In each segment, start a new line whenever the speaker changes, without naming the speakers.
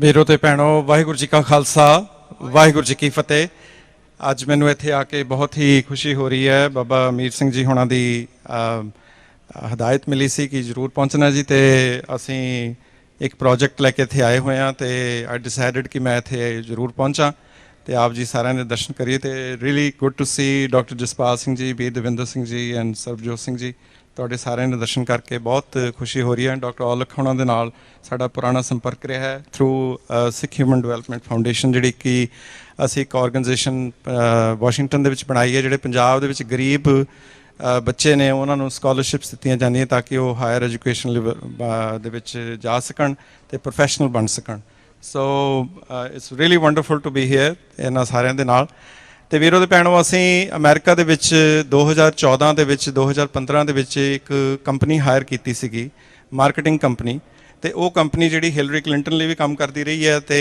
ਵੀਰੋ ਤੇ ਭੈਣੋ, ਵਾਹਿਗੁਰੂ ਜੀ ਕਾ ਖਾਲਸਾ, ਵਾਹਿਗੁਰੂ ਜੀ ਕੀ ਫਤਿਹ। ਅੱਜ ਮੈਨੂੰ ਇੱਥੇ ਆ ਕੇ ਬਹੁਤ ਹੀ ਖੁਸ਼ੀ ਹੋ ਰਹੀ ਹੈ। ਬਾਬਾ ਅਮੀਰ ਸਿੰਘ ਜੀ ਹੋਣਾ ਦੀ ਹਦਾਇਤ ਮਿਲੀ ਸੀ ਕਿ ਜ਼ਰੂਰ ਪਹੁੰਚਣਾ ਜੀ, ਤੇ ਅਸੀਂ ਇੱਕ ਪ੍ਰੋਜੈਕਟ ਲੈ ਕੇ ਇੱਥੇ ਆਏ ਹੋਏ ਹਾਂ ਤੇ ਆਈ ਡਿਸਾਈਡਡ ਕਿ ਮੈਂ ਇੱਥੇ ਜ਼ਰੂਰ ਪਹੁੰਚਾਂ ਤੇ ਆਪ ਜੀ ਸਾਰਿਆਂ ਦੇ ਦਰਸ਼ਨ ਕਰੀਏ। ਤੇ really good to see doctor Jaspal Singh ji, ਵੀਰ ਦਵਿੰਦਰ ਸਿੰਘ ਜੀ ਐਂਡ ਸਰਬਜੋਤ ਸਿੰਘ ਜੀ, ਤੁਹਾਡੇ ਸਾਰਿਆਂ ਦੇ ਦਰਸ਼ਨ ਕਰਕੇ ਬਹੁਤ ਖੁਸ਼ੀ ਹੋ ਰਹੀ ਹੈ। ਡਾਕਟਰ ਔਲਖ ਹੋਣਾ ਦੇ ਨਾਲ ਸਾਡਾ ਪੁਰਾਣਾ ਸੰਪਰਕ ਰਿਹਾ ਹੈ ਥਰੂ ਸਿੱਖ ਹਿਊਮਨ ਡਿਵੈਲਪਮੈਂਟ ਫਾਊਂਡੇਸ਼ਨ, ਜਿਹੜੀ ਕਿ ਅਸੀਂ ਇੱਕ ਆਰਗੇਨਾਈਜੇਸ਼ਨ ਵਾਸ਼ਿੰਗਟਨ ਦੇ ਵਿੱਚ ਬਣਾਈ ਹੈ, ਜਿਹੜੇ ਪੰਜਾਬ ਦੇ ਵਿੱਚ ਗਰੀਬ ਬੱਚੇ ਨੇ ਉਹਨਾਂ ਨੂੰ ਸਕਾਲਰਸ਼ਿਪਸ ਦਿੱਤੀਆਂ ਜਾਂਦੀਆਂ ਤਾਂ ਕਿ ਉਹ ਹਾਇਰ ਐਜੂਕੇਸ਼ਨ ਦੇ ਵਿੱਚ ਜਾ ਸਕਣ ਤੇ ਪ੍ਰੋਫੈਸ਼ਨਲ ਬਣ ਸਕਣ। So it's really wonderful to be here ਇਹਨਾਂ ਸਾਰਿਆਂ ਦੇ ਨਾਲ। ਤੇ ਵੀਰੋ ਦੇ ਭੈਣੋ, ਅਸੀਂ ਅਮਰੀਕਾ ਦੇ ਵਿੱਚ 2014 ਦੇ ਵਿੱਚ 2015 ਦੇ ਵਿੱਚ ਇੱਕ ਕੰਪਨੀ ਹਾਇਰ ਕੀਤੀ ਸੀਗੀ, ਮਾਰਕੀਟਿੰਗ ਕੰਪਨੀ। ਤੇ ਉਹ ਕੰਪਨੀ ਜਿਹੜੀ ਹਿਲਰੀ ਕਲਿੰਟਨ ਲਈ ਵੀ ਕੰਮ ਕਰਦੀ ਰਹੀ ਹੈ ਤੇ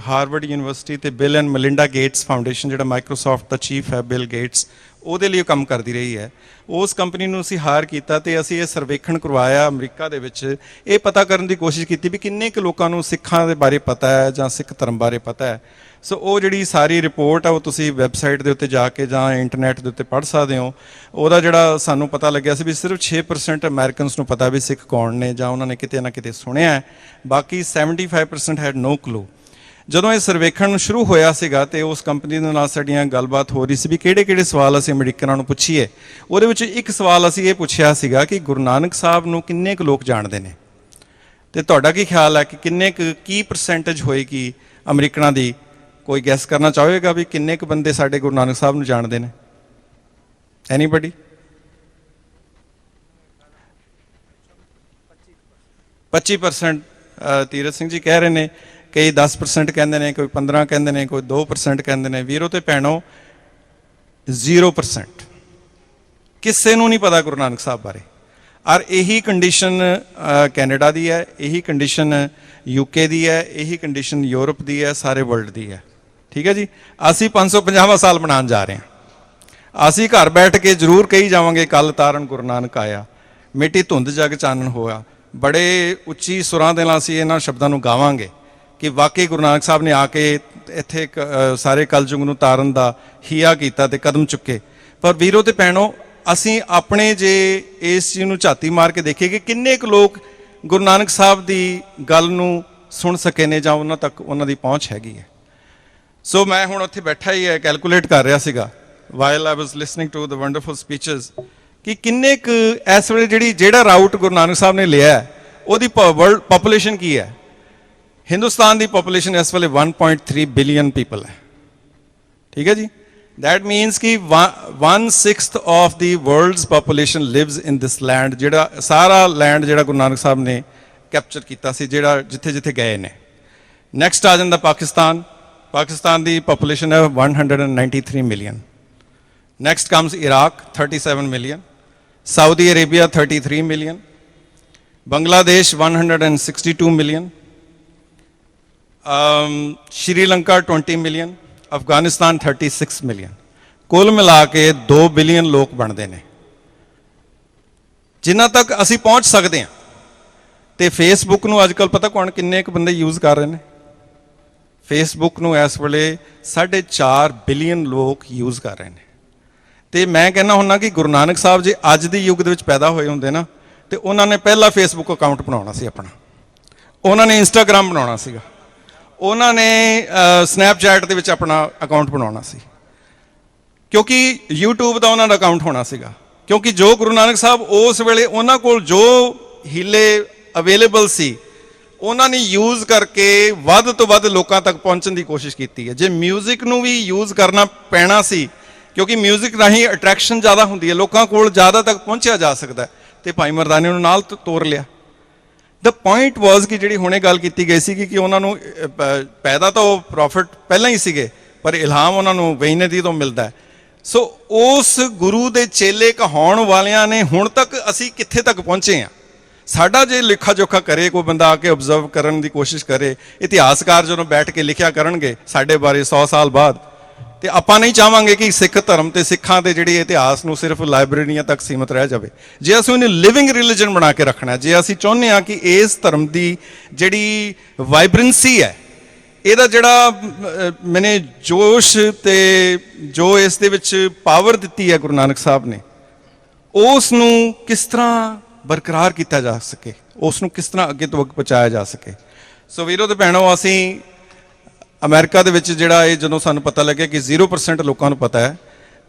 ਹਾਰਵਰਡ ਯੂਨੀਵਰਸਿਟੀ ਤੇ ਬਿਲ ਐਂਡ ਮਲਿੰਡਾ ਗੇਟਸ ਫਾਊਂਡੇਸ਼ਨ, ਜਿਹੜਾ ਮਾਈਕਰੋਸਾਫਟ ਦਾ ਚੀਫ ਹੈ ਬਿਲ ਗੇਟਸ, ਉਹਦੇ ਲਈ ਕੰਮ ਕਰਦੀ ਰਹੀ ਹੈ। ਉਸ ਕੰਪਨੀ ਨੂੰ ਅਸੀਂ ਹਾਇਰ ਕੀਤਾ ਤੇ ਅਸੀਂ ਇਹ ਸਰਵੇਖਣ ਕਰਵਾਇਆ ਅਮਰੀਕਾ ਦੇ ਵਿੱਚ, ਇਹ ਪਤਾ ਕਰਨ ਦੀ ਕੋਸ਼ਿਸ਼ ਕੀਤੀ ਵੀ ਕਿੰਨੇ ਕੁ ਲੋਕਾਂ ਨੂੰ ਸਿੱਖਾਂ ਦੇ ਬਾਰੇ ਪਤਾ ਹੈ ਜਾਂ ਸਿੱਖ ਧਰਮ ਬਾਰੇ ਪਤਾ ਹੈ। ਸੋ ਉਹ ਜਿਹੜੀ ਸਾਰੀ ਰਿਪੋਰਟ ਆ ਉਹ ਤੁਸੀਂ ਵੈਬਸਾਈਟ ਦੇ ਉੱਤੇ ਜਾ ਕੇ ਜਾਂ ਇੰਟਰਨੈਟ ਦੇ ਉੱਤੇ ਪੜ੍ਹ ਸਕਦੇ ਹੋ। ਉਹਦਾ ਜਿਹੜਾ ਸਾਨੂੰ ਪਤਾ ਲੱਗਿਆ ਸੀ ਵੀ ਸਿਰਫ 6% ਅਮਰੀਕਨਸ ਨੂੰ ਪਤਾ ਵੀ ਸਿੱਖ ਕੌਣ ਨੇ ਜਾਂ ਉਹਨਾਂ ਨੇ ਕਿਤੇ ਨਾ ਕਿਤੇ ਸੁਣਿਆ ਹੈ, ਬਾਕੀ 75% ਹੈਡ ਨੋ ਕਲੂ। ਜਦੋਂ ਇਹ ਸਰਵੇਖਣ ਸ਼ੁਰੂ ਹੋਇਆ ਸੀਗਾ ਤੇ ਉਸ ਕੰਪਨੀ ਦੇ ਨਾਲ ਸਾਡੀਆਂ ਗੱਲਬਾਤ ਹੋ ਰਹੀ ਸੀ ਵੀ ਕਿਹੜੇ ਸਵਾਲ ਅਸੀਂ ਅਮਰੀਕਨਾਂ ਨੂੰ ਪੁੱਛੀਏ। ਉਹਦੇ ਵਿੱਚ ਇੱਕ ਸਵਾਲ ਅਸੀਂ ਇਹ ਪੁੱਛਿਆ ਸੀਗਾ ਕਿ ਗੁਰੂ ਨਾਨਕ ਸਾਹਿਬ ਨੂੰ ਕਿੰਨੇ ਕੁ ਲੋਕ ਜਾਣਦੇ ਨੇ, ਤੇ ਤੁਹਾਡਾ ਕੀ ਖਿਆਲ ਹੈ ਕਿ ਕੀ ਪਰਸੈਂਟੇਜ ਹੋਏਗੀ ਅਮਰੀਕਨਾਂ ਦੀ? ਕੋਈ ਗੈਸ ਕਰਨਾ ਚਾਹੇਗਾ ਵੀ ਕਿੰਨੇ ਕੁ ਬੰਦੇ ਸਾਡੇ ਗੁਰੂ ਨਾਨਕ ਸਾਹਿਬ ਨੂੰ ਜਾਣਦੇ ਨੇ? ਐਨੀਬਡੀ? 25% ਤੀਰਥ ਸਿੰਘ ਜੀ ਕਹਿ ਰਹੇ ਨੇ, ਕਈ 10% ਕਹਿੰਦੇ ਨੇ, ਕੋਈ 15 ਕਹਿੰਦੇ ਨੇ, ਕੋਈ 2% ਕਹਿੰਦੇ ਨੇ। ਵੀਰੋ ਤੇ ਭੈਣੋ, 0% ਕਿਸੇ ਨੂੰ ਨਹੀਂ ਪਤਾ ਗੁਰੂ ਨਾਨਕ ਸਾਹਿਬ ਬਾਰੇ। ਔਰ ਇਹੀ ਕੰਡੀਸ਼ਨ ਕੈਨੇਡਾ ਦੀ ਹੈ, ਇਹੀ ਕੰਡੀਸ਼ਨ UK ਦੀ ਹੈ, ਇਹੀ ਕੰਡੀਸ਼ਨ ਯੂਰਪ ਦੀ ਹੈ, ਸਾਰੇ ਵਰਲਡ ਦੀ ਹੈ। ਠੀਕ ਹੈ ਜੀ। ਅਸੀਂ 550ਵਾਂ ਸਾਲ ਮਨਾਉਣ ਜਾ ਰਹੇ ਹਾਂ। ਅਸੀਂ ਘਰ ਬੈਠ ਕੇ ਜ਼ਰੂਰ ਕਹੀ ਜਾਵਾਂਗੇ ਕੱਲ ਤਾਰਨ ਗੁਰੂ ਨਾਨਕ ਆਇਆ, ਮਿੱਟੀ ਧੁੰਦ ਜਗ ਚਾਨਣ ਹੋਇਆ। ਬੜੇ ਉੱਚੀ ਸੁਰਾਂ ਦੇ ਨਾਲ ਅਸੀਂ ਇਹਨਾਂ ਸ਼ਬਦਾਂ ਨੂੰ ਗਾਵਾਂਗੇ ਕਿ ਵਾਕਈ ਗੁਰੂ ਨਾਨਕ ਸਾਹਿਬ ਨੇ ਆ ਕੇ ਇੱਥੇ ਸਾਰੇ ਕਲਯੁਗ ਨੂੰ ਤਾਰਨ ਦਾ ਹੀਆ ਕੀਤਾ ਤੇ ਕਦਮ ਚੁੱਕੇ। ਪਰ ਵੀਰੋ ਤੇ ਭੈਣੋ, ਅਸੀਂ ਆਪਣੇ ਜੇ ਇਸ ਚੀਜ਼ ਨੂੰ ਝਾਤੀ ਮਾਰ ਕੇ ਦੇਖੀਏ ਕਿ ਕਿੰਨੇ ਕੁ ਲੋਕ ਗੁਰੂ ਨਾਨਕ ਸਾਹਿਬ ਦੀ ਗੱਲ ਨੂੰ ਸੁਣ ਸਕੇ ਨੇ ਜਾਂ ਉਹਨਾਂ ਤੱਕ ਉਹਨਾਂ ਦੀ ਪਹੁੰਚ ਹੈਗੀ ਹੈ। ਸੋ ਮੈਂ ਹੁਣ ਉੱਥੇ ਬੈਠਾ ਹੀ ਕੈਲਕੂਲੇਟ ਕਰ ਰਿਹਾ ਸੀਗਾ while I was listening to the wonderful speeches ਕਿ ਕਿੰਨੇ ਕੁ ਇਸ ਵੇਲੇ ਜਿਹੜਾ ਰਾਊਟ ਗੁਰੂ ਨਾਨਕ ਸਾਹਿਬ ਨੇ ਲਿਆ ਉਹਦੀ ਵਰਲਡ ਪਾਪੂਲੇਸ਼ਨ ਕੀ ਹੈ। ਹਿੰਦੁਸਤਾਨ ਦੀ ਪਾਪੂਲੇਸ਼ਨ ਇਸ ਵੇਲੇ 1.3 ਬਿਲੀਅਨ ਪੀਪਲ ਹੈ। ਠੀਕ ਹੈ ਜੀ। That means ਕਿ 1/6 of the world's population lives in this land, ਜਿਹੜਾ ਸਾਰਾ ਲੈਂਡ ਜਿਹੜਾ ਗੁਰੂ ਨਾਨਕ ਸਾਹਿਬ ਨੇ ਕੈਪਚਰ ਕੀਤਾ ਸੀ, ਜਿਹੜਾ ਜਿੱਥੇ ਜਿੱਥੇ ਗਏ ਨੇ। ਨੈਕਸਟ ਆ ਜਾਂਦਾ ਪਾਕਿਸਤਾਨ। ਪਾਕਿਸਤਾਨ ਦੀ ਪਾਪੂਲੇਸ਼ਨ ਹੈ 193 million. Next comes Iraq 37 million, Saudi Arabia 33 million, Bangladesh 162 million, Sri Lanka 20 million, Afghanistan 36 million. ਕੁੱਲ ਮਿਲਾ ਕੇ 2 ਬਿਲੀਅਨ ਲੋਕ ਬਣਦੇ ਨੇ ਜਿਨ੍ਹਾਂ ਤੱਕ ਅਸੀਂ ਪਹੁੰਚ ਸਕਦੇ ਹਾਂ। ਤੇ ਫੇਸਬੁੱਕ ਨੂੰ ਅੱਜ ਕੱਲ੍ਹ ਪਤਾ ਕਿੰਨੇ ਕੁ ਬੰਦੇ ਯੂਜ਼ ਕਰ ਰਹੇ ਨੇ? ਫੇਸਬੁੱਕ ਨੂੰ ਇਸ ਵੇਲੇ 4.5 ਬਿਲੀਅਨ ਲੋਕ ਯੂਜ਼ ਕਰ ਰਹੇ ਨੇ। ਤੇ ਮੈਂ ਕਹਿੰਦਾ ਹੁੰਦਾ ਕਿ ਗੁਰੂ ਨਾਨਕ ਸਾਹਿਬ ਜੇ ਅੱਜ ਦੇ ਯੁੱਗ ਦੇ ਵਿੱਚ ਪੈਦਾ ਹੋਏ ਹੁੰਦੇ ਨਾ, ਤੇ ਉਹਨਾਂ ਨੇ ਪਹਿਲਾ ਫੇਸਬੁੱਕ ਅਕਾਊਂਟ ਬਣਾਉਣਾ ਸੀ ਆਪਣਾ, ਉਹਨਾਂ ਨੇ ਇੰਸਟਾਗ੍ਰਾਮ ਬਣਾਉਣਾ ਸੀਗਾ, ਉਹਨਾਂ ਨੇ ਸਨੈਪਚੈਟ ਦੇ ਵਿੱਚ ਆਪਣਾ ਅਕਾਊਂਟ ਬਣਾਉਣਾ ਸੀ, ਕਿਉਂਕਿ YouTube ਦਾ ਉਹਨਾਂ ਦਾ ਅਕਾਊਂਟ ਹੋਣਾ ਸੀਗਾ। ਕਿਉਂਕਿ ਜੋ ਗੁਰੂ ਨਾਨਕ ਸਾਹਿਬ ਉਸ ਵੇਲੇ ਉਹਨਾਂ ਕੋਲ ਜੋ ਹੀਲੇ ਅਵੇਲੇਬਲ ਸੀ ਉਹਨਾਂ ਨੇ ਯੂਜ਼ ਕਰਕੇ ਵੱਧ ਤੋਂ ਵੱਧ ਲੋਕਾਂ ਤੱਕ ਪਹੁੰਚਣ ਦੀ ਕੋਸ਼ਿਸ਼ ਕੀਤੀ ਹੈ। ਜੇ ਮਿਊਜ਼ਿਕ ਨੂੰ ਵੀ ਯੂਜ਼ ਕਰਨਾ ਪੈਣਾ ਸੀ, ਕਿਉਂਕਿ ਮਿਊਜ਼ਿਕ ਰਾਹੀਂ ਅਟਰੈਕਸ਼ਨ ਜ਼ਿਆਦਾ ਹੁੰਦੀ ਹੈ, ਲੋਕਾਂ ਕੋਲ ਜ਼ਿਆਦਾ ਤੱਕ ਪਹੁੰਚਿਆ ਜਾ ਸਕਦਾ, ਤੇ ਭਾਈ ਮਰਦਾਨੇ ਨੂੰ ਨਾਲ ਤੋਰ ਲਿਆ। ਦ ਪੁਆਇੰਟ ਵਾਜ਼ ਕਿ ਜਿਹੜੀ ਹੁਣੇ ਗੱਲ ਕੀਤੀ ਗਈ ਸੀ ਕਿ ਉਹਨਾਂ ਨੂੰ ਪੈਦਾ ਤਾਂ ਉਹ ਪ੍ਰੋਫਿਟ ਪਹਿਲਾਂ ਹੀ ਸੀਗੇ, ਪਰ ਇਲਹਾਮ ਉਹਨਾਂ ਨੂੰ ਵਹੀਨਦੀ ਤੋਂ ਮਿਲਦਾ ਹੈ। ਸੋ ਉਸ ਗੁਰੂ ਦੇ ਚੇਲੇ ਕਹਾਉਣ ਵਾਲਿਆਂ ਨੇ ਹੁਣ ਤੱਕ ਅਸੀਂ ਕਿੱਥੇ ਤੱਕ ਪਹੁੰਚੇ ਹਾਂ। ਸਾਡਾ ਜੇ ਲੇਖਾ ਜੋਖਾ ਕਰੇ ਕੋਈ ਬੰਦਾ, ਆ ਕੇ ਓਬਜ਼ਰਵ ਕਰਨ ਦੀ ਕੋਸ਼ਿਸ਼ ਕਰੇ, ਇਤਿਹਾਸਕਾਰ ਜਦੋਂ ਬੈਠ ਕੇ ਲਿਖਿਆ ਕਰਨਗੇ ਸਾਡੇ ਬਾਰੇ 100 ਸਾਲ ਬਾਅਦ, ਤੇ ਆਪਾਂ ਨਹੀਂ ਚਾਹਾਂਗੇ ਕਿ ਸਿੱਖ ਧਰਮ ਤੇ ਸਿੱਖਾਂ ਦੇ ਜਿਹੜੇ ਇਤਿਹਾਸ ਨੂੰ ਸਿਰਫ ਲਾਇਬ੍ਰੇਰੀਆਂ ਤੱਕ ਸੀਮਤ ਰਹਿ ਜਾਵੇ। ਜੇ ਅਸੀਂ ਉਹਨੂੰ ਲਿਵਿੰਗ ਰਿਲੀਜਨ ਬਣਾ ਕੇ ਰੱਖਣਾ, ਜੇ ਅਸੀਂ ਚਾਹੁੰਦੇ ਹਾਂ ਕਿ ਇਸ ਧਰਮ ਦੀ ਜਿਹੜੀ ਵਾਈਬ੍ਰੈਂਸੀ ਹੈ, ਇਹਦਾ ਜਿਹੜਾ ਮੈਨੇ ਜੋਸ਼ ਤੇ ਜੋ ਇਸ ਦੇ ਵਿੱਚ ਪਾਵਰ ਦਿੱਤੀ ਹੈ ਗੁਰੂ ਨਾਨਕ ਸਾਹਿਬ ਨੇ, ਉਸ ਨੂੰ ਕਿਸ ਤਰ੍ਹਾਂ ਬਰਕਰਾਰ ਕੀਤਾ ਜਾ ਸਕੇ, ਉਸ ਨੂੰ ਕਿਸ ਤਰ੍ਹਾਂ ਅੱਗੇ ਤੋਂ ਅੱਗੇ ਪਹੁੰਚਾਇਆ ਜਾ ਸਕੇ। ਸੋ ਵੀਰੋ ਤੇ ਭੈਣੋ, ਅਸੀਂ ਅਮਰੀਕਾ ਦੇ ਵਿੱਚ ਜਿਹੜਾ ਇਹ ਜਦੋਂ ਸਾਨੂੰ ਪਤਾ ਲੱਗਿਆ ਕਿ 0% ਲੋਕਾਂ ਨੂੰ ਪਤਾ ਹੈ,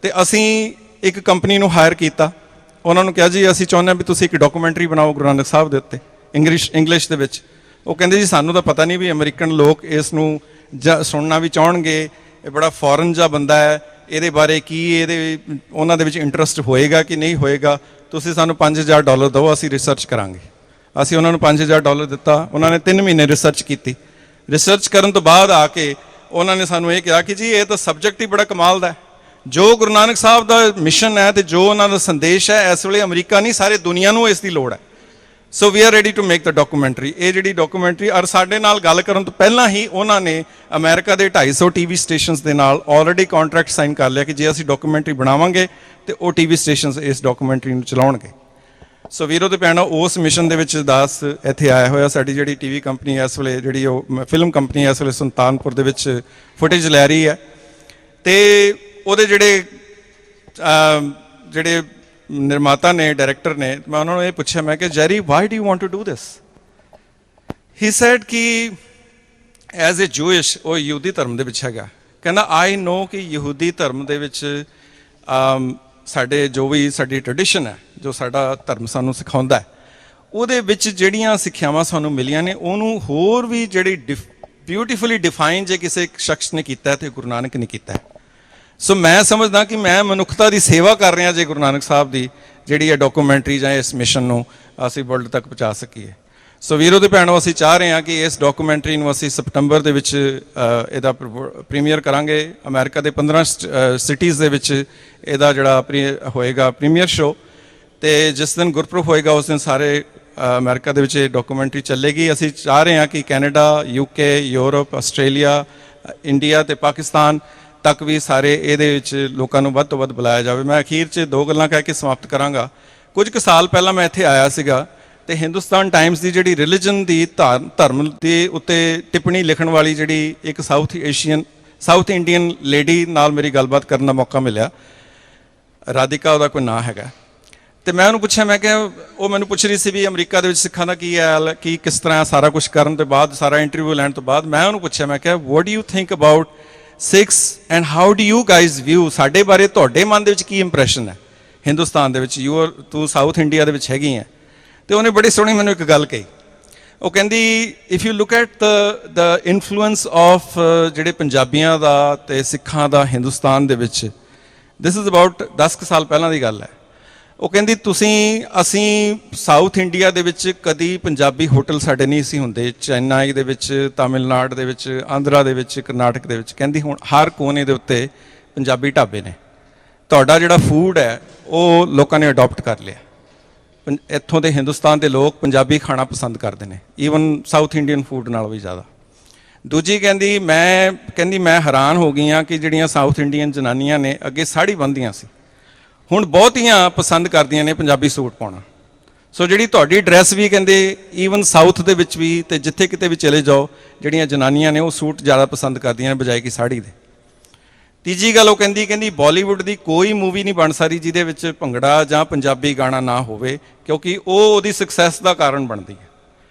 ਤੇ ਅਸੀਂ ਇੱਕ ਕੰਪਨੀ ਨੂੰ ਹਾਇਰ ਕੀਤਾ। ਉਹਨਾਂ ਨੂੰ ਕਿਹਾ ਜੀ ਅਸੀਂ ਚਾਹੁੰਦੇ ਹਾਂ ਵੀ ਤੁਸੀਂ ਇੱਕ ਡਾਕੂਮੈਂਟਰੀ ਬਣਾਓ ਗੁਰੂ ਨਾਨਕ ਸਾਹਿਬ ਦੇ ਉੱਤੇ ਇੰਗਲਿਸ਼ ਦੇ ਵਿੱਚ। ਉਹ ਕਹਿੰਦੇ ਜੀ ਸਾਨੂੰ ਤਾਂ ਪਤਾ ਨਹੀਂ ਵੀ ਅਮਰੀਕਨ ਲੋਕ ਇਸ ਨੂੰ ਸੁਣਨਾ ਵੀ ਚਾਹਣਗੇ, ਇਹ ਬੜਾ ਫੋਰਨ ਜਿਹਾ ਬੰਦਾ ਹੈ, ਇਹਦੇ ਬਾਰੇ ਕੀ ਇਹਦੇ ਉਹਨਾਂ ਦੇ ਵਿੱਚ ਇੰਟਰਸਟ ਹੋਏਗਾ ਕਿ ਨਹੀਂ ਹੋਏਗਾ, ਤੁਸੀਂ ਸਾਨੂੰ $5000 ਦਿਓ, ਅਸੀਂ ਰਿਸਰਚ ਕਰਾਂਗੇ। ਅਸੀਂ ਉਹਨਾਂ ਨੂੰ $5000 ਦਿੱਤਾ। ਉਹਨਾਂ ਨੇ 3 ਮਹੀਨੇ ਰਿਸਰਚ ਕੀਤੀ। ਰਿਸਰਚ ਕਰਨ ਤੋਂ ਬਾਅਦ ਆ ਕੇ ਉਹਨਾਂ ਨੇ ਸਾਨੂੰ ਇਹ ਕਿਹਾ ਕਿ ਜੀ ਇਹ ਤਾਂ ਸਬਜੈਕਟ ਹੀ ਬੜਾ ਕਮਾਲ ਦਾ ਹੈ, ਜੋ ਗੁਰੂ ਨਾਨਕ ਸਾਹਿਬ ਦਾ ਮਿਸ਼ਨ ਹੈ ਤੇ ਜੋ ਉਹਨਾਂ ਦਾ ਸੰਦੇਸ਼ ਹੈ, ਇਸ ਵੇਲੇ ਅਮਰੀਕਾ ਨਹੀਂ ਸਾਰੀ ਦੁਨੀਆ ਨੂੰ ਇਸ ਦੀ ਲੋੜ ਹੈ। So we are ready to make the documentary. ਇਹ ਜਿਹੜੀ ਡਾਕੂਮੈਂਟਰੀ, ਔਰ ਸਾਡੇ ਨਾਲ ਗੱਲ ਕਰਨ ਤੋਂ ਪਹਿਲਾਂ ਹੀ ਉਹਨਾਂ ਨੇ ਅਮਰੀਕਾ ਦੇ 250 TV ਸਟੇਸ਼ਨਸ ਦੇ ਨਾਲ ਆਲਰੇਡੀ ਕੰਟਰੈਕਟ ਸਾਈਨ ਕਰ ਲਿਆ ਕਿ ਜੇ ਅਸੀਂ ਡਾਕੂਮੈਂਟਰੀ ਬਣਾਵਾਂਗੇ ਤੇ ਉਹ TV ਸਟੇਸ਼ਨਸ ਇਸ ਡਾਕੂਮੈਂਟਰੀ ਨੂੰ ਚਲਾਉਣਗੇ। ਸੋ ਵੀਰੋ ਤੇ ਭੈਣੋ, ਉਸ ਮਿਸ਼ਨ ਦੇ ਵਿੱਚ ਦਾਸ ਇੱਥੇ ਆਇਆ ਹੋਇਆ। ਸਾਡੀ ਜਿਹੜੀ TV ਕੰਪਨੀ ਇਸ ਵੇਲੇ, ਜਿਹੜੀ ਉਹ ਫਿਲਮ ਕੰਪਨੀ ਇਸ ਵੇਲੇ ਸੁਲਤਾਨਪੁਰ ਦੇ ਵਿੱਚ ਫੁਟੇਜ ਲੈ ਰਹੀ ਹੈ, ਤੇ ਉਹਦੇ ਜਿਹੜੇ ਨਿਰਮਾਤਾ ਨੇ, ਡਾਇਰੈਕਟਰ ਨੇ, ਮੈਂ ਉਹਨਾਂ ਨੂੰ ਇਹ ਪੁੱਛਿਆ, ਮੈਂ ਕਿ Jerry why do you want to do this? He said ਕਿ ਐਜ਼ ਏ ਜੂਇਸ਼, ਉਹ ਯਹੂਦੀ ਧਰਮ ਦੇ ਵਿੱਚ ਹੈਗਾ, ਕਹਿੰਦਾ ਆਈ ਨੋ ਕਿ ਯਹੂਦੀ ਧਰਮ ਦੇ ਵਿੱਚ ਸਾਡੇ ਜੋ ਵੀ ਸਾਡੀ ਟ੍ਰੈਡੀਸ਼ਨ ਹੈ, ਜੋ ਸਾਡਾ ਧਰਮ ਸਾਨੂੰ ਸਿਖਾਉਂਦਾ ਹੈ, ਉਹਦੇ ਵਿੱਚ ਜਿਹੜੀਆਂ ਸਿੱਖਿਆਵਾਂ ਸਾਨੂੰ ਮਿਲੀਆਂ ਨੇ, ਉਹਨੂੰ ਹੋਰ ਵੀ ਜਿਹੜੀ ਬਿਊਟੀਫੁਲੀ ਡਿਫਾਈਨ ਜੇ ਕਿਸੇ ਸ਼ਖਸ ਨੇ ਕੀਤਾ ਤੇ ਗੁਰੂ ਨਾਨਕ ਨੇ ਕੀਤਾ। ਸੋ ਮੈਂ ਸਮਝਦਾ ਕਿ ਮੈਂ ਮਨੁੱਖਤਾ ਦੀ ਸੇਵਾ ਕਰ ਰਿਹਾ ਜੇ ਗੁਰੂ ਨਾਨਕ ਸਾਹਿਬ ਦੀ ਜਿਹੜੀ ਹੈ ਡਾਕੂਮੈਂਟਰੀ ਜਾਂ ਇਸ ਮਿਸ਼ਨ ਨੂੰ ਅਸੀਂ ਵਰਲਡ ਤੱਕ ਪਹੁੰਚਾ ਸਕੀਏ। ਸੋ ਵੀਰੋ ਤੇ ਭੈਣੋ, ਅਸੀਂ ਚਾਹ ਰਹੇ ਹਾਂ ਕਿ ਇਸ ਡਾਕੂਮੈਂਟਰੀ ਨੂੰ ਅਸੀਂ ਸਤੰਬਰ ਦੇ ਵਿੱਚ ਇਹਦਾ ਪ੍ਰੀਮੀਅਰ ਕਰਾਂਗੇ। ਅਮਰੀਕਾ ਦੇ 15 ਸਿਟੀਜ਼ ਦੇ ਵਿੱਚ ਇਹਦਾ ਜਿਹੜਾ ਹੋਏਗਾ ਪ੍ਰੀਮੀਅਰ ਸ਼ੋ, ਤੇ ਜਿਸ ਦਿਨ ਗੁਰਪੁਰਬ ਹੋਏਗਾ ਉਸ ਦਿਨ ਸਾਰੇ ਅਮਰੀਕਾ ਦੇ ਵਿੱਚ ਇਹ ਡਾਕੂਮੈਂਟਰੀ ਚੱਲੇਗੀ। ਅਸੀਂ ਚਾਹ ਰਹੇ ਹਾਂ ਕਿ Canada, UK, Europe, Australia, India ਤੇ ਪਾਕਿਸਤਾਨ ਤੱਕ ਵੀ ਸਾਰੇ ਇਹਦੇ ਵਿੱਚ ਲੋਕਾਂ ਨੂੰ ਵੱਧ ਤੋਂ ਵੱਧ ਬੁਲਾਇਆ ਜਾਵੇ। ਮੈਂ ਅਖੀਰ 'ਚ 2 ਗੱਲਾਂ ਕਹਿ ਕੇ ਸਮਾਪਤ ਕਰਾਂਗਾ। ਕੁਝ ਕੁ ਸਾਲ ਪਹਿਲਾਂ ਮੈਂ ਇੱਥੇ ਆਇਆ ਸੀਗਾ, ਤੇ ਹਿੰਦੁਸਤਾਨ ਟਾਈਮਸ ਦੀ ਜਿਹੜੀ ਰਿਲੀਜਨ ਦੀ ਧਰਮ ਦੇ ਉੱਤੇ ਟਿੱਪਣੀ ਲਿਖਣ ਵਾਲੀ ਜਿਹੜੀ ਇੱਕ ਸਾਊਥ ਇੰਡੀਅਨ ਲੇਡੀ ਨਾਲ ਮੇਰੀ ਗੱਲਬਾਤ ਕਰਨ ਦਾ ਮੌਕਾ ਮਿਲਿਆ। ਰਾਧਿਕਾ ਉਹਦਾ ਕੋਈ ਨਾਂ ਹੈਗਾ। ਤੇ ਮੈਂ ਉਹਨੂੰ ਪੁੱਛਿਆ, ਮੈਂ ਕਿਹਾ, ਉਹ ਮੈਨੂੰ ਪੁੱਛ ਰਹੀ ਸੀ ਵੀ ਅਮਰੀਕਾ ਦੇ ਵਿੱਚ ਸਿੱਖਾਂ ਦਾ ਕੀ ਹਾਲ, ਕੀ ਕਿਸ ਤਰ੍ਹਾਂ ਸਾਰਾ ਕੁਝ ਕਰਨ ਤੋਂ ਬਾਅਦ, ਸਾਰਾ ਇੰਟਰਵਿਊ ਲੈਣ ਤੋਂ ਬਾਅਦ ਮੈਂ ਉਹਨੂੰ ਪੁੱਛਿਆ, ਮੈਂ ਕਿਹਾ what do you think about Sikhs and how do you guys view, ਸਾਡੇ ਬਾਰੇ ਤੁਹਾਡੇ ਮਨ ਦੇ ਵਿੱਚ ਕੀ ਇੰਪ੍ਰੈਸ਼ਨ ਹੈ ਹਿੰਦੁਸਤਾਨ ਦੇ ਵਿੱਚ, ਤੂੰ ਸਾਊਥ ਇੰਡੀਆ ਦੇ ਵਿੱਚ ਹੈਗੀ ਹੈ। ਤੇ ਉਹਨੇ ਬੜੀ ਸੋਹਣੀ ਮੈਨੂੰ ਇੱਕ ਗੱਲ ਕਹੀ। ਉਹ ਕਹਿੰਦੀ if you look at the influence of ਜਿਹੜੇ ਪੰਜਾਬੀਆਂ ਦਾ ਤੇ ਸਿੱਖਾਂ ਦਾ ਹਿੰਦੁਸਤਾਨ ਦੇ ਵਿੱਚ, ਦਿਸ ਇਜ਼ ਅਬਾਊਟ 10 ਕੁ ਸਾਲ ਪਹਿਲਾਂ ਦੀ ਗੱਲ ਹੈ। ਉਹ ਕਹਿੰਦੀ ਅਸੀਂ ਸਾਊਥ ਇੰਡੀਆ ਦੇ ਵਿੱਚ ਕਦੀ ਪੰਜਾਬੀ ਹੋਟਲ ਸਾਡੇ ਨਹੀਂ ਸੀ ਹੁੰਦੇ, ਚੇਨਈ ਦੇ ਵਿੱਚ, ਤਾਮਿਲਨਾਡੂ ਦੇ ਵਿੱਚ, ਆਂਧਰਾ ਦੇ ਵਿੱਚ, ਕਰਨਾਟਕ ਦੇ ਵਿੱਚ। ਕਹਿੰਦੀ ਹੁਣ ਹਰ ਕੋਨੇ ਦੇ ਉੱਤੇ ਪੰਜਾਬੀ ਢਾਬੇ ਨੇ। ਤੁਹਾਡਾ ਜਿਹੜਾ ਫੂਡ ਹੈ ਉਹ ਲੋਕਾਂ ਨੇ ਅਡਾਪਟ ਕਰ ਲਿਆ। ਇੱਥੋਂ ਦੇ ਹਿੰਦੁਸਤਾਨ ਦੇ ਲੋਕ ਪੰਜਾਬੀ ਖਾਣਾ ਪਸੰਦ ਕਰਦੇ ਨੇ, ਈਵਨ ਸਾਊਥ ਇੰਡੀਅਨ ਫੂਡ ਨਾਲੋਂ ਵੀ ਜ਼ਿਆਦਾ। ਦੂਜੀ ਕਹਿੰਦੀ ਮੈਂ ਹੈਰਾਨ ਹੋ ਗਈ ਹਾਂ ਕਿ ਜਿਹੜੀਆਂ ਸਾਊਥ ਇੰਡੀਅਨ ਜਨਾਨੀਆਂ ਨੇ ਅੱਗੇ ਸਾੜੀ ਬੰਨ੍ਹਦੀਆਂ ਸੀ, ਹੁਣ ਬਹੁਤੀਆਂ ਪਸੰਦ ਕਰਦੀਆਂ ਨੇ ਪੰਜਾਬੀ ਸੂਟ ਪਾਉਣਾ। ਸੋ ਜਿਹੜੀ ਤੁਹਾਡੀ ਡਰੈਸ ਵੀ ਕਹਿੰਦੇ ਈਵਨ ਸਾਊਥ ਦੇ ਵਿੱਚ ਵੀ ਤੇ ਜਿੱਥੇ ਕਿਤੇ ਵੀ ਚਲੇ ਜਾਓ, ਜਿਹੜੀਆਂ ਜਨਾਨੀਆਂ ਨੇ ਉਹ ਸੂਟ ਜ਼ਿਆਦਾ ਪਸੰਦ ਕਰਦੀਆਂ ਨੇ ਬਜਾਏ ਕਿ ਸਾੜੀ ਦੇ। ਤੀਜੀ ਗੱਲ ਉਹ ਕਹਿੰਦੀ ਬਾਲੀਵੁੱਡ ਦੀ ਕੋਈ ਮੂਵੀ ਨਹੀਂ ਬਣ ਸਕਦੀ ਜਿਹਦੇ ਵਿੱਚ ਭੰਗੜਾ ਜਾਂ ਪੰਜਾਬੀ ਗਾਣਾ ਨਾ ਹੋਵੇ, ਕਿਉਂਕਿ ਉਹ ਉਹਦੀ ਸਕਸੈਸ ਦਾ ਕਾਰਨ ਬਣਦੀ ਹੈ।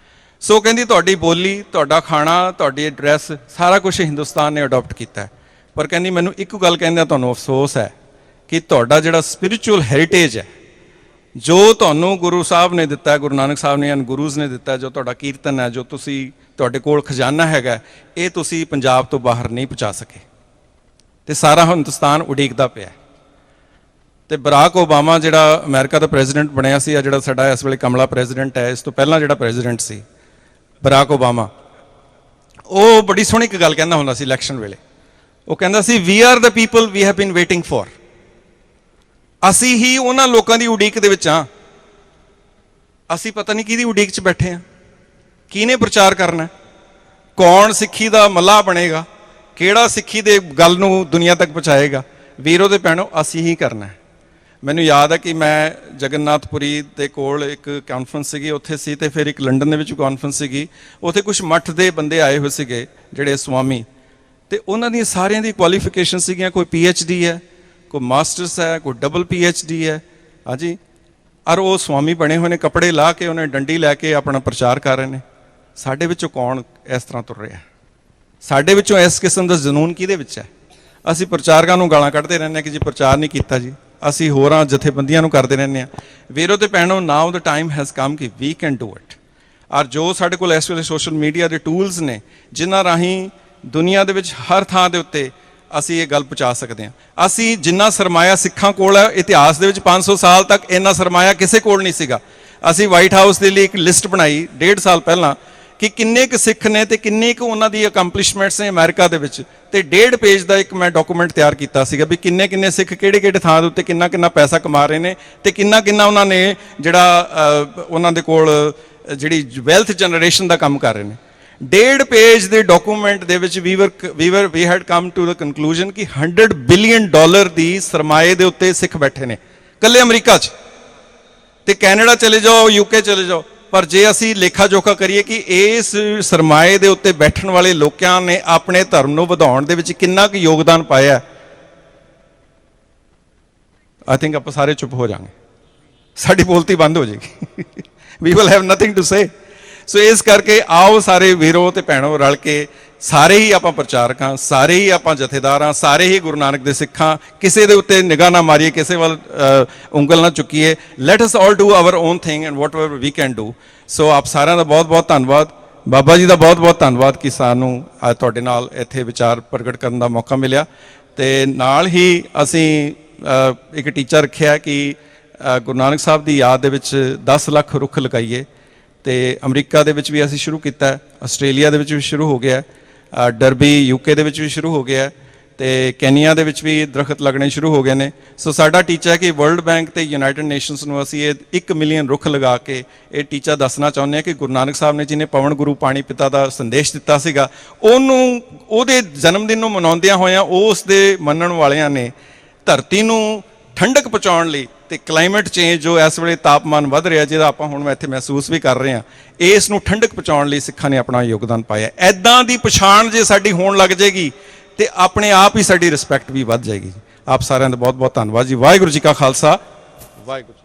ਸੋ ਕਹਿੰਦੀ ਤੁਹਾਡੀ ਬੋਲੀ, ਤੁਹਾਡਾ ਖਾਣਾ, ਤੁਹਾਡੀ ਡਰੈਸ, ਸਾਰਾ ਕੁਝ ਹਿੰਦੁਸਤਾਨ ਨੇ ਅਡਾਪਟ ਕੀਤਾ ਹੈ। ਪਰ ਕਹਿੰਦੀ ਮੈਨੂੰ ਇੱਕ ਗੱਲ ਕਹਿੰਦਿਆਂ ਤੁਹਾਨੂੰ ਅਫਸੋਸ ਹੈ ਕਿ ਤੁਹਾਡਾ ਜਿਹੜਾ ਸਪਿਰਿਚੁਅਲ ਹੈਰੀਟੇਜ ਹੈ, ਜੋ ਤੁਹਾਨੂੰ ਗੁਰੂ ਸਾਹਿਬ ਨੇ ਦਿੱਤਾ, ਗੁਰੂ ਨਾਨਕ ਸਾਹਿਬ ਨੇ ਗੁਰੂਜ਼ ਨੇ ਦਿੱਤਾ, ਜੋ ਤੁਹਾਡਾ ਕੀਰਤਨ ਹੈ, ਜੋ ਤੁਹਾਡੇ ਕੋਲ ਖਜ਼ਾਨਾ ਹੈਗਾ, ਇਹ ਤੁਸੀਂ ਪੰਜਾਬ ਤੋਂ ਬਾਹਰ ਨਹੀਂ ਪਹੁੰਚਾ ਸਕੇ ਤੇ ਸਾਰਾ ਹਿੰਦੁਸਤਾਨ ਉਡੀਕਦਾ ਪਿਆ। ਤੇ ਬਰਾਕ ਓਬਾਮਾ ਜਿਹੜਾ ਅਮਰੀਕਾ ਦਾ ਪ੍ਰੈਜ਼ੀਡੈਂਟ ਬਣਿਆ ਸੀ, ਜਿਹੜਾ ਸਾਡਾ ਇਸ ਵੇਲੇ ਕਮਲਾ ਪ੍ਰੈਜ਼ੀਡੈਂਟ ਹੈ, ਇਸ ਤੋਂ ਪਹਿਲਾਂ ਜਿਹੜਾ ਪ੍ਰੈਜ਼ੀਡੈਂਟ ਸੀ ਬਰਾਕ ਓਬਾਮਾ, ਉਹ ਬੜੀ ਸੋਹਣੀ ਇੱਕ ਗੱਲ ਕਹਿੰਦਾ ਹੁੰਦਾ ਸੀ ਇਲੈਕਸ਼ਨ ਵੇਲੇ। ਉਹ ਕਹਿੰਦਾ ਸੀ we are the people we have been waiting for. ਅਸੀਂ ਹੀ ਉਹਨਾਂ ਲੋਕਾਂ ਦੀ ਉਡੀਕ ਦੇ ਵਿੱਚ ਹਾਂ। ਅਸੀਂ ਪਤਾ ਨਹੀਂ ਕਿਹਦੀ ਉਡੀਕ 'ਚ ਬੈਠੇ ਹਾਂ, ਕਿਹਨੇ ਪ੍ਰਚਾਰ ਕਰਨਾ, ਕੌਣ ਸਿੱਖੀ ਦਾ ਮੱਲਾ ਬਣੇਗਾ, ਕਿਹੜਾ ਸਿੱਖੀ ਦੇ ਗੱਲ ਨੂੰ ਦੁਨੀਆ ਤੱਕ ਪਹੁੰਚਾਏਗਾ। ਵੀਰੋ ਤੇ ਭੈਣੋ, ਅਸੀਂ ਹੀ ਕਰਨਾ ਹੈ। ਮੈਨੂੰ ਯਾਦ ਹੈ ਕਿ ਮੈਂ ਜਗਨਨਾਥਪੁਰੀ ਦੇ ਕੋਲ ਇੱਕ ਕਾਨਫਰੰਸ ਸੀਗੀ, ਉੱਥੇ ਸੀ, ਤੇ ਫਿਰ ਇੱਕ ਲੰਡਨ ਦੇ ਵਿੱਚ ਕਾਨਫਰੰਸ ਸੀਗੀ। ਉੱਥੇ ਕੁਝ ਮੱਠ ਦੇ ਬੰਦੇ ਆਏ ਹੋਏ ਸੀਗੇ ਜਿਹੜੇ ਸਵਾਮੀ, ਤੇ ਉਹਨਾਂ ਦੀਆਂ ਸਾਰਿਆਂ ਦੀ ਕੁਆਲੀਫਿਕੇਸ਼ਨ ਸੀਗੀਆਂ, ਕੋਈ PhD ਹੈ, ਕੋਈ ਮਾਸਟਰਸ ਹੈ, ਕੋਈ ਡਬਲ PhD ਹੈ। ਹਾਂਜੀ, ਔਰ ਉਹ ਸਵਾਮੀ ਬਣੇ ਹੋਏ ਨੇ, ਕੱਪੜੇ ਲਾ ਕੇ ਉਹਨੇ ਡੰਡੀ ਲੈ ਕੇ ਆਪਣਾ ਪ੍ਰਚਾਰ ਕਰ ਰਹੇ ਨੇ। ਸਾਡੇ ਵਿੱਚੋਂ ਕੌਣ ਇਸ ਤਰ੍ਹਾਂ ਤੁਰ ਰਿਹਾ? ਸਾਡੇ ਵਿੱਚੋਂ ਇਸ ਕਿਸਮ ਦਾ ਜਨੂਨ ਕਿਹਦੇ ਵਿੱਚ ਹੈ? ਅਸੀਂ ਪ੍ਰਚਾਰਕਾਂ ਨੂੰ ਗਾਲਾਂ ਕੱਢਦੇ ਰਹਿੰਦੇ ਹਾਂ ਕਿ ਜੀ ਪ੍ਰਚਾਰ ਨਹੀਂ ਕੀਤਾ ਜੀ, ਅਸੀਂ ਹੋਰਾਂ ਜਥੇਬੰਦੀਆਂ ਨੂੰ ਕਰਦੇ ਰਹਿੰਦੇ ਹਾਂ। ਵੀਰੋ ਤੇ ਭੈਣੋ, ਨਾਓ ਦ ਟਾਈਮ ਹੈਜ਼ ਕਮ ਕਿ ਵੀ ਕੈਨ ਡੂ ਇਟ। ਔਰ ਜੋ ਸਾਡੇ ਕੋਲ ਇਸ ਵੇਲੇ ਸੋਸ਼ਲ ਮੀਡੀਆ ਦੇ ਟੂਲਸ ਨੇ, ਜਿਨ੍ਹਾਂ ਰਾਹੀਂ ਦੁਨੀਆ ਦੇ ਵਿੱਚ ਹਰ ਥਾਂ ਦੇ ਉੱਤੇ ਅਸੀਂ ਇਹ ਗੱਲ ਪਹੁੰਚਾ ਸਕਦੇ ਹਾਂ। ਅਸੀਂ ਜਿੰਨਾ ਸਰਮਾਇਆ ਸਿੱਖਾਂ ਕੋਲ ਹੈ, ਇਤਿਹਾਸ ਦੇ ਵਿੱਚ 500 ਸਾਲ ਤੱਕ ਇੰਨਾ ਸਰਮਾਇਆ ਕਿਸੇ ਕੋਲ ਨਹੀਂ ਸੀਗਾ। ਅਸੀਂ ਵਾਈਟ ਹਾਊਸ ਦੇ ਲਈ ਇੱਕ ਲਿਸਟ ਬਣਾਈ 1.5 ਸਾਲ ਪਹਿਲਾਂ ਕਿ ਕਿੰਨੇ ਕੁ ਸਿੱਖ ਨੇ ਤੇ ਕਿੰਨੇ ਕੁ ਉਹਨਾਂ ਦੀ ਅਕੰਪਲਿਸ਼ਮੈਂਟਸ ਨੇ ਅਮਰੀਕਾ ਦੇ ਵਿੱਚ, ਤੇ 1.5 ਪੇਜ ਦਾ ਇੱਕ ਮੈਂ ਡਾਕੂਮੈਂਟ ਤਿਆਰ ਕੀਤਾ ਸੀਗਾ ਵੀ ਕਿੰਨੇ ਸਿੱਖ ਕਿਹੜੇ ਥਾਂ ਦੇ ਉੱਤੇ ਕਿੰਨਾ ਪੈਸਾ ਕਮਾ ਰਹੇ ਨੇ, ਤੇ ਕਿੰਨਾ ਉਹਨਾਂ ਨੇ ਜਿਹੜਾ ਉਹਨਾਂ ਦੇ ਕੋਲ ਜਿਹੜੀ ਵੈਲਥ ਜਨਰੇਸ਼ਨ ਦਾ ਕੰਮ ਕਰ ਰਹੇ ਨੇ। 1.5 ਪੇਜ ਦੇ ਡਾਕੂਮੈਂਟ ਦੇ ਵਿੱਚ we had come to the conclusion ਕਿ $100 ਬਿਲੀਅਨ ਦੀ ਸਰਮਾਏ ਦੇ ਉੱਤੇ ਸਿੱਖ ਬੈਠੇ ਨੇ ਇਕੱਲੇ ਅਮਰੀਕਾ 'ਚ, ਤੇ ਕੈਨੇਡਾ ਚਲੇ ਜਾਓ, UK ਚਲੇ ਜਾਓ। ਪਰ ਜੇ ਅਸੀਂ ਲੇਖਾ ਜੋਖਾ ਕਰੀਏ ਕਿ ਇਸ ਸਰਮਾਏ ਦੇ ਉੱਤੇ ਬੈਠਣ ਵਾਲੇ ਲੋਕਾਂ ਨੇ ਆਪਣੇ ਧਰਮ ਨੂੰ ਵਧਾਉਣ ਦੇ ਵਿੱਚ ਕਿੰਨਾ ਕੁ ਯੋਗਦਾਨ ਪਾਇਆ, ਆਈ ਥਿੰਕ ਆਪਾਂ ਸਾਰੇ ਚੁੱਪ ਹੋ ਜਾਵਾਂਗੇ, ਸਾਡੀ ਬੋਲਤੀ ਬੰਦ ਹੋ ਜਾਏਗੀ। We will have nothing to say. So ਇਸ ਕਰਕੇ ਆਓ ਸਾਰੇ ਵੀਰੋ ਤੇ ਭੈਣੋ ਰਲ ਕੇ, ਸਾਰੇ ਹੀ ਆਪਾਂ ਪ੍ਰਚਾਰਕ ਹਾਂ, ਸਾਰੇ ਹੀ ਆਪਾਂ ਜਥੇਦਾਰ ਹਾਂ, ਸਾਰੇ ਹੀ ਗੁਰੂ ਨਾਨਕ ਦੇ ਸਿੱਖਾਂ, ਕਿਸੇ ਦੇ ਉੱਤੇ ਨਿਗਾਹ ਨਾ ਮਾਰੀਏ, ਕਿਸੇ ਵੱਲ ਉਂਗਲ ਨਾ ਚੁੱਕੀਏ। Let us all do our own thing and whatever we can do. So ਆਪ ਸਾਰਿਆਂ ਦਾ ਬਹੁਤ ਬਹੁਤ ਧੰਨਵਾਦ, ਬਾਬਾ ਜੀ ਦਾ ਬਹੁਤ ਬਹੁਤ ਧੰਨਵਾਦ ਕਿ ਸਾਨੂੰ ਅੱਜ ਤੁਹਾਡੇ ਨਾਲ ਇੱਥੇ ਵਿਚਾਰ ਪ੍ਰਗਟ ਕਰਨ ਦਾ ਮੌਕਾ ਮਿਲਿਆ। ਤੇ ਨਾਲ ਹੀ ਅਸੀਂ ਇੱਕ ਟੀਚਾ ਰੱਖਿਆ ਕਿ ਗੁਰੂ ਨਾਨਕ ਸਾਹਿਬ ਦੀ ਯਾਦ ਦੇ ਵਿੱਚ 10 ਲੱਖ ਰੁੱਖ ਲਗਾਈਏ। ਤੇ ਅਮਰੀਕਾ ਦੇ ਵਿੱਚ ਵੀ ਅਸੀਂ ਸ਼ੁਰੂ ਕੀਤਾ, ਆਸਟ੍ਰੇਲੀਆ ਦੇ ਵਿੱਚ ਵੀ ਸ਼ੁਰੂ ਹੋ ਗਿਆ, ਡਰਬੀ UK ਦੇ ਵਿੱਚ ਵੀ ਸ਼ੁਰੂ ਹੋ ਗਿਆ, ਤੇ ਕੈਨੀਆ ਦੇ ਵਿੱਚ ਵੀ ਦਰਖਤ ਲੱਗਣੇ ਸ਼ੁਰੂ ਹੋ ਗਏ ਨੇ। ਸੋ ਸਾਡਾ ਟੀਚਾ ਹੈ ਕਿ ਵਰਲਡ ਬੈਂਕ ਤੇ ਯੂਨਾਈਟਿਡ ਨੇਸ਼ਨਸ ਨੂੰ ਅਸੀਂ ਇਹ 1 ਮਿਲੀਅਨ ਰੁੱਖ ਲਗਾ ਕੇ ਇਹ ਟੀਚਾ ਦੱਸਣਾ ਚਾਹੁੰਦੇ ਹਾਂ ਕਿ ਗੁਰੂ ਨਾਨਕ ਸਾਹਿਬ ਨੇ ਜਿਹਨੇ ਪਵਨ ਗੁਰੂ ਪਾਣੀ ਪਿਤਾ ਦਾ ਸੰਦੇਸ਼ ਦਿੱਤਾ ਸੀਗਾ, ਉਹਨੂੰ ਉਹਦੇ ਜਨਮ ਦਿਨ ਨੂੰ ਮਨਾਉਂਦਿਆਂ ਹੋਇਆਂ ਉਸ ਦੇ ਮੰਨਣ ਵਾਲਿਆਂ ਨੇ ਧਰਤੀ ਨੂੰ ਠੰਡਕ ਪਹੁੰਚਾਉਣ ਲਈ, ਤੇ ਕਲਾਈਮੇਟ ਚੇਂਜ ਜੋ ਇਸ ਵੇਲੇ ਤਾਪਮਾਨ ਵੱਧ ਰਿਹਾ, ਜਿਹਦਾ ਆਪਾਂ ਹੁਣ ਇੱਥੇ ਮਹਿਸੂਸ ਵੀ ਕਰ ਰਹੇ ਹਾਂ, ਇਸ ਨੂੰ ਠੰਡਕ ਪਹੁੰਚਾਉਣ ਲਈ ਸਿੱਖਾਂ ਨੇ ਆਪਣਾ ਯੋਗਦਾਨ ਪਾਇਆ। ਐਦਾਂ ਦੀ ਪਛਾਣ ਜੇ ਸਾਡੀ ਹੋਣ ਲੱਗ ਜਾਏਗੀ ਤੇ ਆਪਣੇ ਆਪ ਹੀ ਸਾਡੀ ਰਿਸਪੈਕਟ ਵੀ ਵੱਧ ਜਾਏਗੀ। ਆਪ ਸਾਰਿਆਂ ਦਾ ਬਹੁਤ ਬਹੁਤ ਧੰਨਵਾਦ ਜੀ। ਵਾਹਿਗੁਰੂ ਜੀ ਕਾ ਖਾਲਸਾ, ਵਾਹਿਗੁਰੂ।